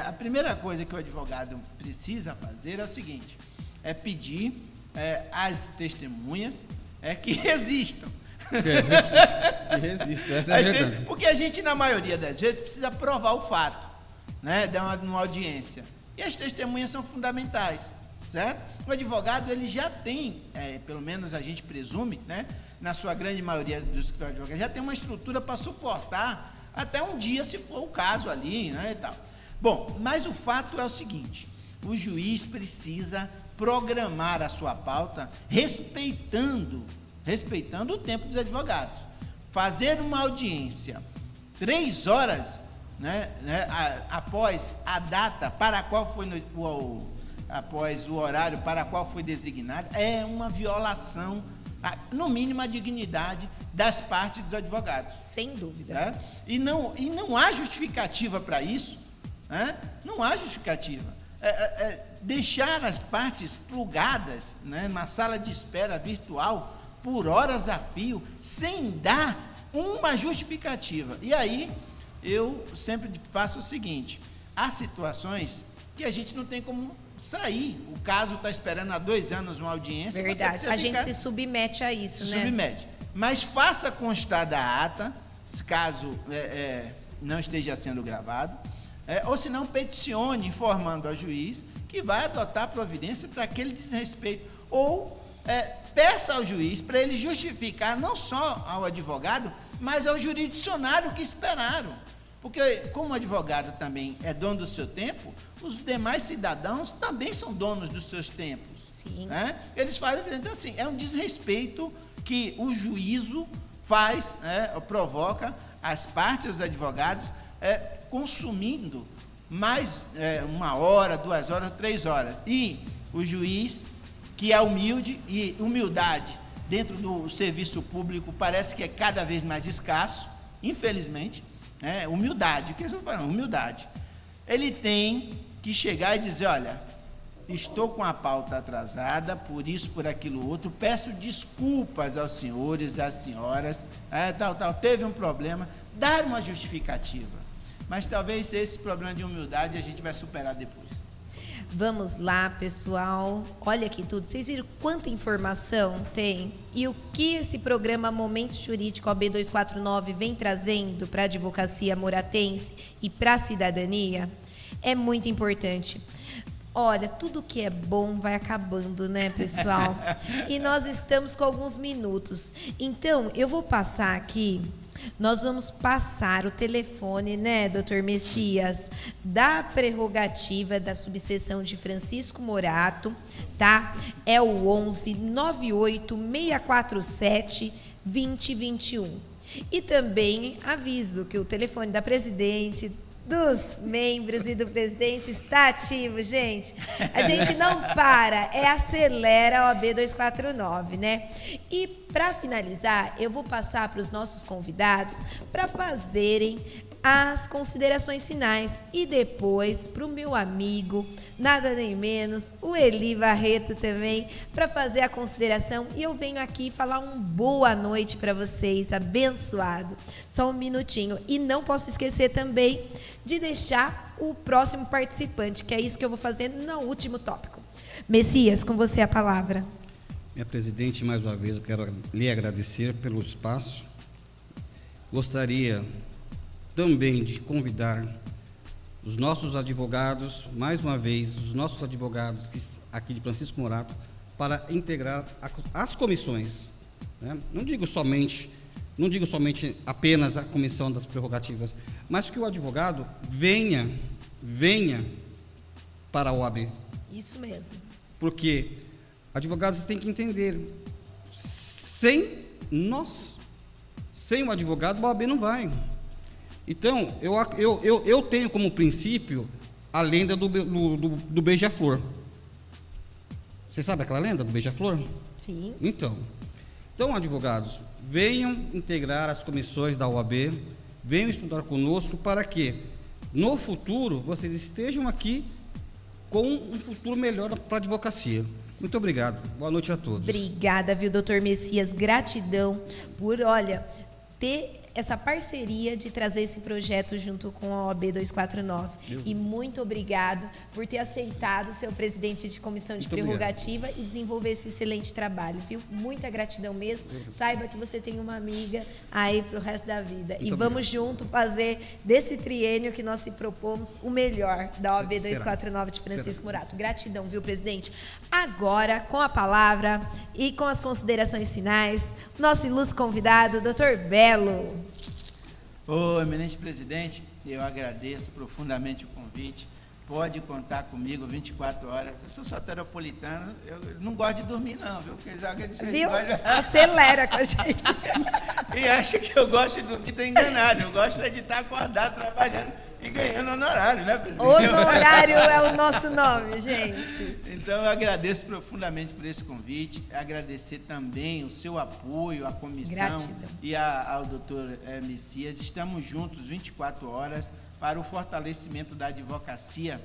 a primeira coisa que o advogado precisa fazer é o seguinte: é pedir às testemunhas que resistam. Que resistam, essa é a verdade. Porque a gente, na maioria das vezes, precisa provar o fato, numa audiência. E as testemunhas são fundamentais, certo? O advogado, ele já tem, pelo menos a gente presume, na sua grande maioria dos escritórios de advogados, já tem uma estrutura para suportar até um dia, se for o caso ali, e tal. Bom, mas o fato é o seguinte: o juiz precisa programar a sua pauta respeitando o tempo dos advogados. Fazer uma audiência 3 horas após a data para a qual foi após o horário para a qual foi designado, é uma violação, no mínimo, à dignidade das partes dos advogados. Sem dúvida. E não há justificativa para isso. Não há justificativa. Deixar as partes plugadas, na sala de espera virtual por horas a fio, sem dar uma justificativa. E aí, eu sempre faço o seguinte: há situações que a gente não tem como sair. O caso está esperando há 2 anos uma audiência. Verdade, a gente se submete a isso, se submete. Mas faça constar da ata, se caso não esteja sendo gravado, ou se não, peticione informando ao juiz que vai adotar providência para aquele desrespeito, ou peça ao juiz para ele justificar não só ao advogado, mas ao jurisdicionário que esperaram. Porque, como o advogado também é dono do seu tempo, os demais cidadãos também são donos dos seus tempos. Sim. Eles fazem, então, assim, é um desrespeito que o juízo faz, provoca as partes dos advogados, consumindo mais 1 hora, 2 horas, 3 horas. E o juiz, que é humilde, e humildade dentro do serviço público parece que é cada vez mais escasso, infelizmente. Humildade, que eles estão falando, humildade. Ele tem que chegar e dizer: olha, estou com a pauta atrasada, por isso, por aquilo outro, peço desculpas aos senhores, às senhoras, teve um problema, dar uma justificativa. Mas talvez esse problema de humildade a gente vai superar depois. Vamos lá, pessoal. Olha aqui tudo. Vocês viram quanta informação tem? E o que esse programa Momento Jurídico OAB 249 vem trazendo para a advocacia moratense e para a cidadania? É muito importante. Olha, tudo que é bom vai acabando, né, pessoal? E nós estamos com alguns minutos. Então, eu vou passar aqui. Nós vamos passar o telefone, né, doutor Messias, da prerrogativa da subseção de Francisco Morato, tá? É o 11 98 647 2021. E também aviso que o telefone da presidente, dos membros e do presidente está ativo, gente. A gente não para, acelera a OAB 249, né? E para finalizar, eu vou passar para os nossos convidados para fazerem as considerações finais e depois para o meu amigo, nada nem menos, o Eli Barreto também, para fazer a consideração. E eu venho aqui falar uma boa noite para vocês, abençoado. Só um minutinho. E não posso esquecer também de deixar o próximo participante, que é isso que eu vou fazer no último tópico. Messias, com você a palavra. Minha presidente, mais uma vez, eu quero lhe agradecer pelo espaço. Gostaria também de convidar os nossos advogados, mais uma vez, os nossos advogados aqui de Francisco Morato, para integrar as comissões, né? Não digo somente apenas a comissão das prerrogativas, mas que o advogado venha para a OAB. Isso mesmo. Porque advogados têm que entender, sem o advogado, a OAB não vai. Então, eu tenho como princípio a lenda do beija-flor. Você sabe aquela lenda do beija-flor? Sim. Então, advogados, venham integrar as comissões da OAB, venham estudar conosco para que, no futuro, vocês estejam aqui com um futuro melhor para a advocacia. Muito obrigado. Boa noite a todos. Obrigada, viu, doutor Messias? Gratidão por, ter essa parceria de trazer esse projeto junto com a OAB 249. E muito obrigado por ter aceitado ser o presidente de comissão de prerrogativa e desenvolver esse excelente trabalho, viu? Muita gratidão mesmo. Saiba que você tem uma amiga aí pro resto da vida. E vamos junto fazer desse triênio que nós se propomos o melhor da OAB 249 de Francisco Morato. Gratidão, viu, presidente? Agora, com a palavra e com as considerações finais, nosso ilustre convidado, doutor Belo. Ô, eminente presidente, eu agradeço profundamente o convite. pode contar comigo 24 horas. Eu sou soteropolitano, eu não gosto de dormir não, viu? Viu? Acelera com a gente. E acha que eu gosto de dormir, está enganado. Eu gosto de estar acordado, trabalhando e ganhando honorário, né, presidente? Honorário é o nosso nome, gente. Então, eu agradeço profundamente por esse convite, agradecer também o seu apoio à comissão. Gratidão. E ao doutor Messias. Estamos juntos 24 horas para o fortalecimento da advocacia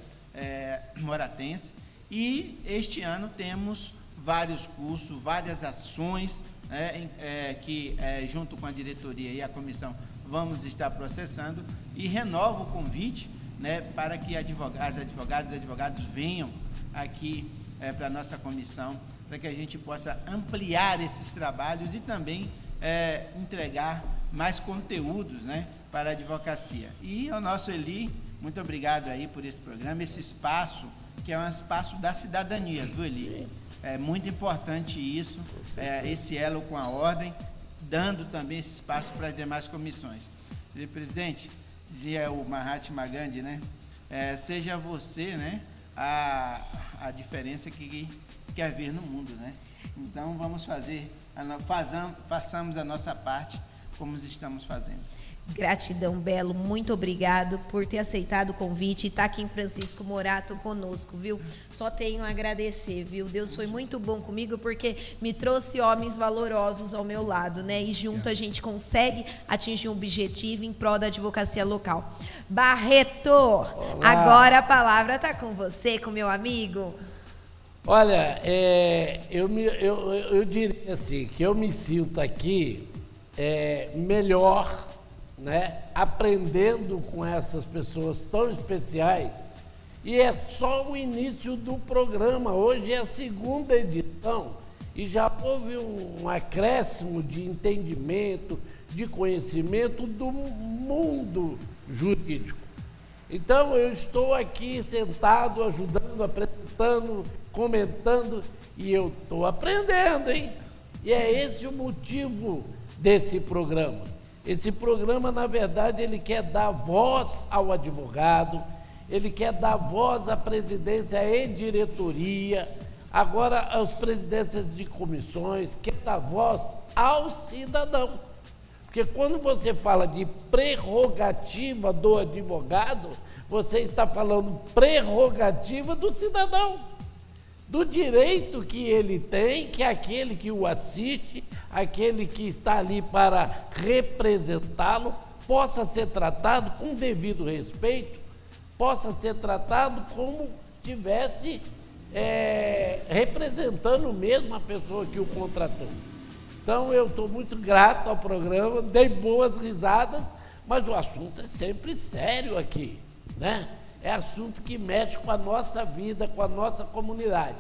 moratense. E este ano temos vários cursos, várias ações, que junto com a diretoria e a comissão vamos estar processando, e renovo o convite, né, para que as advogadas e advogados venham aqui para a nossa comissão, para que a gente possa ampliar esses trabalhos e também entregar mais conteúdos, né, para a advocacia. E ao nosso Eli, muito obrigado aí por esse programa, esse espaço, que é um espaço da cidadania, viu, Eli? Sim. É muito importante isso, esse elo com a ordem, dando também esse espaço para as demais comissões. E, presidente, dizia o Mahatma Gandhi, né? Seja você, né, a diferença que quer ver no mundo, né? Então, vamos façamos a nossa parte como estamos fazendo. Gratidão, Belo, muito obrigado por ter aceitado o convite e estar aqui em Francisco Morato conosco, viu? Só tenho a agradecer, viu? Deus foi muito bom comigo porque me trouxe homens valorosos ao meu lado, né? E junto a gente consegue atingir um objetivo em prol da advocacia local. Barreto, olá. Agora a palavra está com você, com meu amigo. Olha, eu diria assim, que eu me sinto aqui melhor, né, aprendendo com essas pessoas tão especiais, e é só o início do programa. Hoje é a segunda edição e já houve um acréscimo de entendimento, de conhecimento do mundo jurídico. Então eu estou aqui sentado, ajudando, apresentando, comentando, e eu estou aprendendo, hein? E é esse o motivo desse programa. Esse programa, na verdade, ele quer dar voz ao advogado, ele quer dar voz à presidência e diretoria, agora às presidências de comissões, quer dar voz ao cidadão. Porque quando você fala de prerrogativa do advogado, você está falando prerrogativa do cidadão, do direito que ele tem, que é aquele que o assiste, aquele que está ali para representá-lo, possa ser tratado com devido respeito, possa ser tratado como estivesse representando mesmo a pessoa que o contratou. Então, eu estou muito grato ao programa, dei boas risadas, mas o assunto é sempre sério aqui, né? É assunto que mexe com a nossa vida, com a nossa comunidade.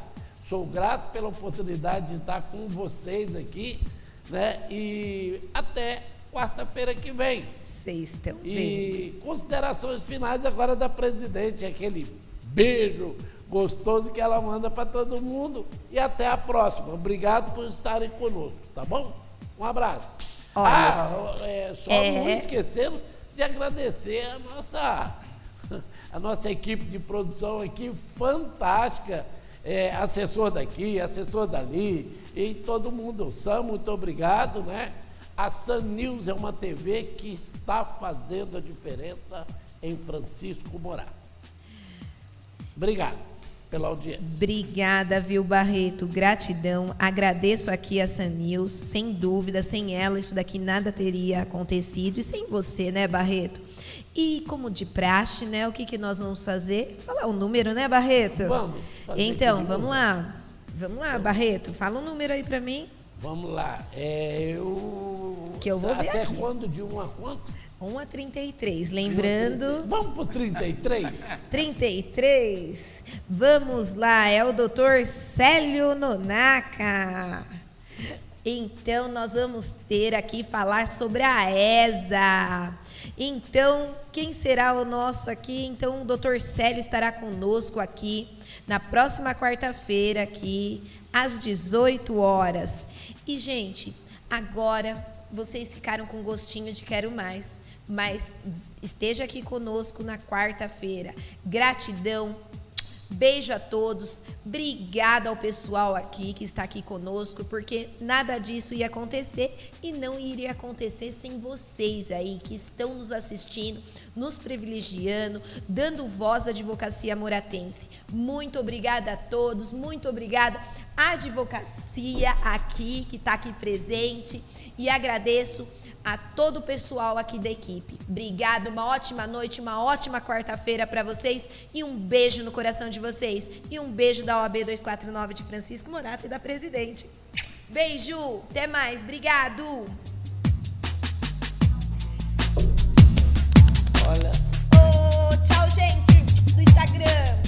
Sou grato pela oportunidade de estar com vocês aqui, né? E até quarta-feira que vem. Vocês estão vendo. E considerações finais agora da presidente, aquele beijo gostoso que ela manda para todo mundo. E até a próxima. Obrigado por estarem conosco, tá bom? Um abraço. Não esquecendo de agradecer a nossa equipe de produção aqui, fantástica, assessor daqui, assessor dali, e todo mundo. Sam, muito obrigado, né? A Sun News é uma TV que está fazendo a diferença em Francisco Morato. Obrigado pela audiência. Obrigada, viu, Barreto? Gratidão. Agradeço aqui a Sun News, sem dúvida, sem ela isso daqui nada teria acontecido, e sem você, né, Barreto? E como de praxe, né, o que nós vamos fazer? Falar o número, né, Barreto? Vamos. Então, vamos lá. Vamos lá, Barreto, fala um número aí para mim. Vamos lá. Que eu vou ver até aqui. Quando? De 1 a quanto? 1 a 33. Lembrando... Vamos para o 33? 33. Vamos lá, é o doutor Célio Nonaka. Então, nós vamos ter aqui falar sobre a ESA. Então, quem será o nosso aqui? Então, o doutor Célio estará conosco aqui na próxima quarta-feira, aqui às 18 horas. E, gente, agora vocês ficaram com gostinho de quero mais. Mas esteja aqui conosco na quarta-feira. Gratidão. Beijo a todos, obrigada ao pessoal aqui que está aqui conosco, porque nada disso ia acontecer e não iria acontecer sem vocês aí que estão nos assistindo, nos privilegiando, dando voz à advocacia moratense. Muito obrigada a todos, muito obrigada à advocacia aqui, que está aqui presente, e agradeço a todo o pessoal aqui da equipe. Obrigada, uma ótima noite, uma ótima quarta-feira para vocês e um beijo no coração de vocês. E um beijo da OAB 249 de Francisco Morato e da presidente. Beijo, até mais, obrigado. Olha. Tchau, gente, do Instagram.